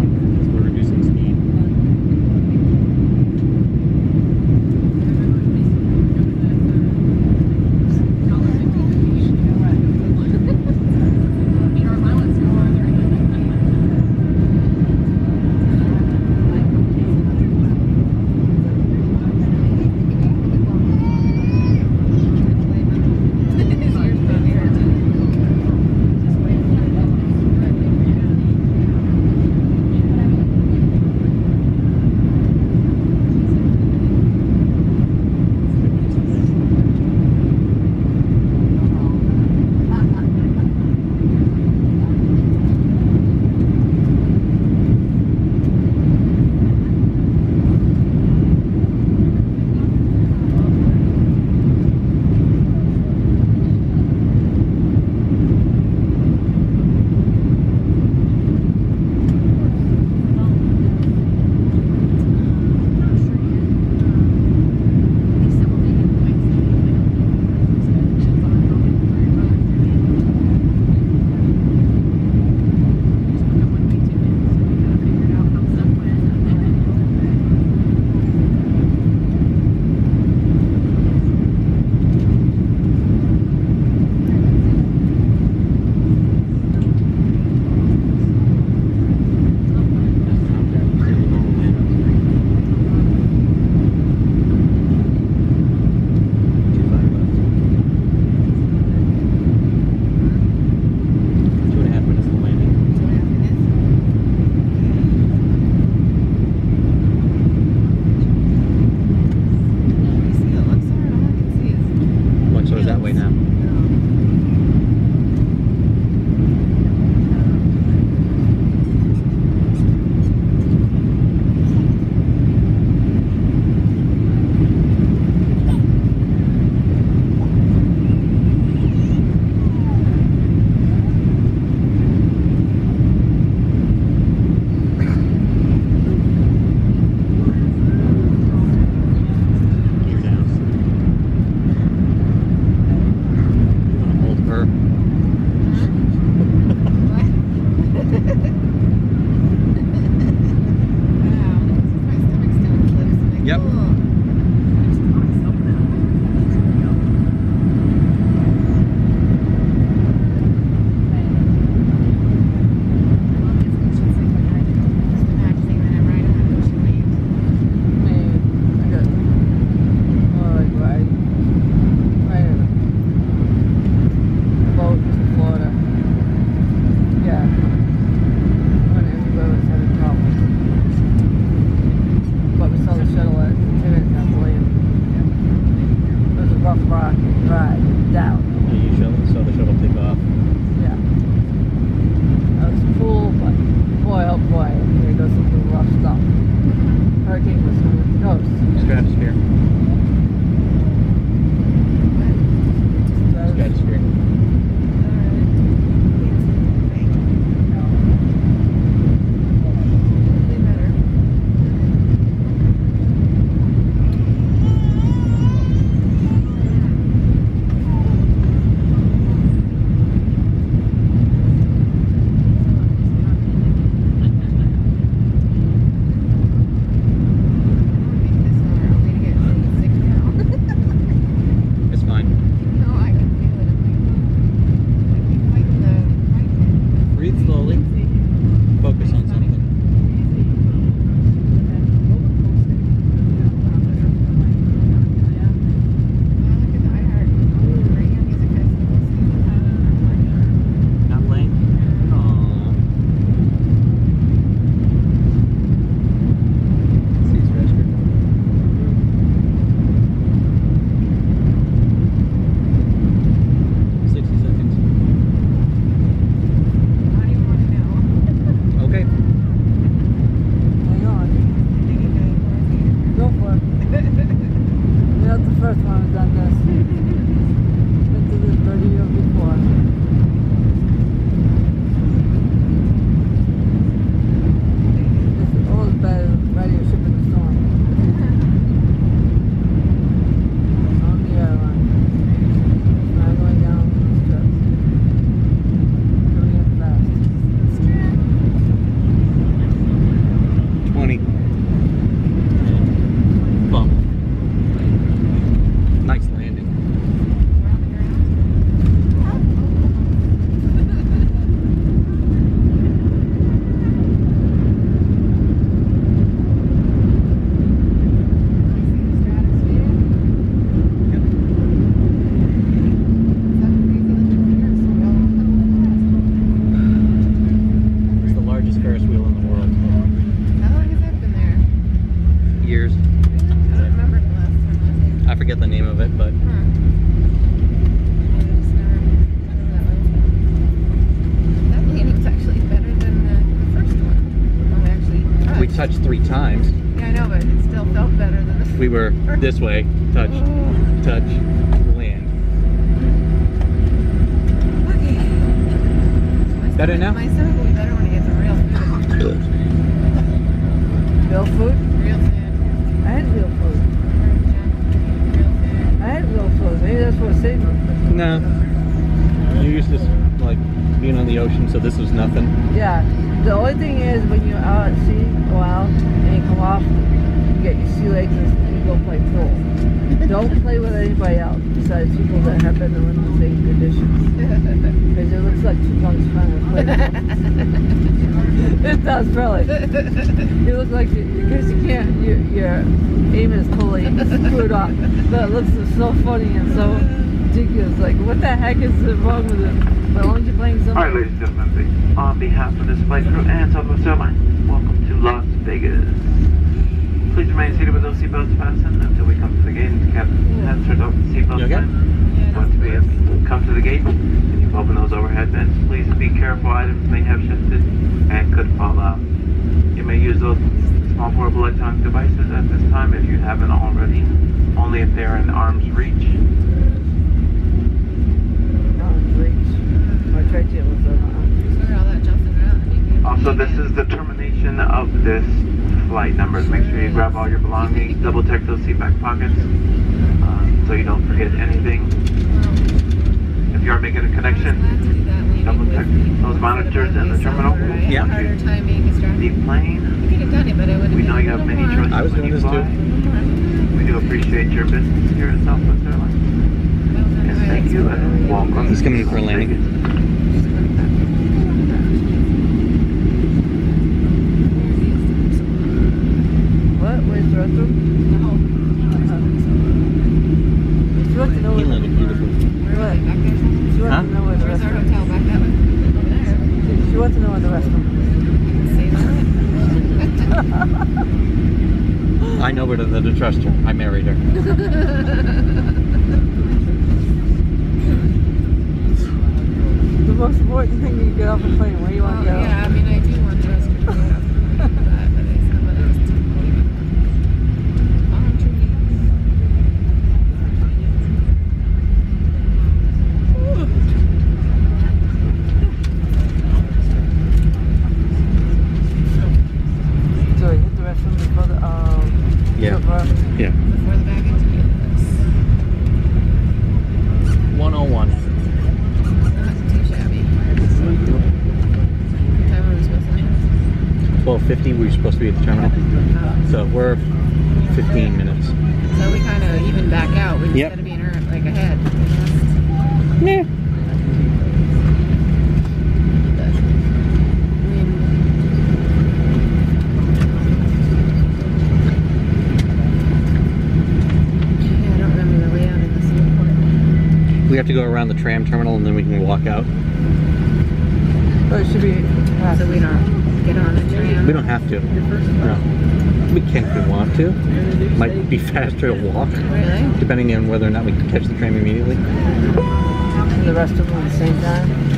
We're reducing speed. forget the name of it, but That painting's actually better than the first one. When we actually we touched. touched 3 times. Yeah, I know, but it still felt better than the We were this way, touch, touch, land. Okay. Better now? My stomach will be better when I get some real food. Real food? Real food. I had real food. Real food. I had real food. Maybe that's what saved me. No. You're used to like being on the ocean, so this was nothing. Yeah. The only thing is when you're out at sea a while and you come off, you get your sea legs and you go play pool. Don't play with anybody else besides people that have been in the same conditions. Because it looks like two bunks trying to play. It does really. You look like because you can't. Your aim is totally screwed up. But it looks so funny and so ridiculous. Like what the heck is wrong with it? But only you're playing something. Alright, ladies and gentlemen, on behalf of this flight crew and Southwest Airlines, welcome to Las Vegas. Please remain seated with those seatbelts fastened until we come to the gate. The captain has turned off the seatbelt You okay? sign. Once we have come to the gate and you've opened those overhead vents, please be careful. Items may have shifted and could fall out. You may use those small portable electronic devices at this time if you haven't already, only if they're in arm's reach. My trachea was Sorry, all that jumping around. Also, this is the termination of this flight numbers. Make sure you grab all your belongings, double check those seat back pockets so you don't forget anything. If you are making a connection, double check those monitors in the terminal. Yeah. Harder time being distracted. The plane. You could have done it, but it would have We been know a you have little many more. choices I was when doing you this fly. too. We do appreciate your business here at Southwest Airlines. And thank you and welcome. He's coming in for a landing. What? Where's the restroom? She wants to know He where landed beautifully. What? Back there. She wants Huh? to know where the Where's our restroom hotel? Back that way? Over there. She wants to know where the restroom Say that. I know better than to trust her. I married her. The most important thing you get off a plane, where you want to go. Yeah, I mean, I do want the rest of the but someone else to leave it. Palm trees. So we hit the restroom before the Yeah. chauffeur. Yeah. Before the baggage. 101. Not too shabby. What time are we supposed to leave? 12:50. We were supposed to be at the terminal, Oh. so we're 15 minutes. So we kind of even back out. We just Yep. got to be like ahead. Yeah. But, I mean, yeah, I don't remember the layout of this airport. We have to go around the tram terminal and then we can walk out. But it should be So we don't get on the tram. We don't have to. No. We can if we want to. Might be faster to walk, Really? depending on whether or not we can catch the tram immediately. the restroom at the same time.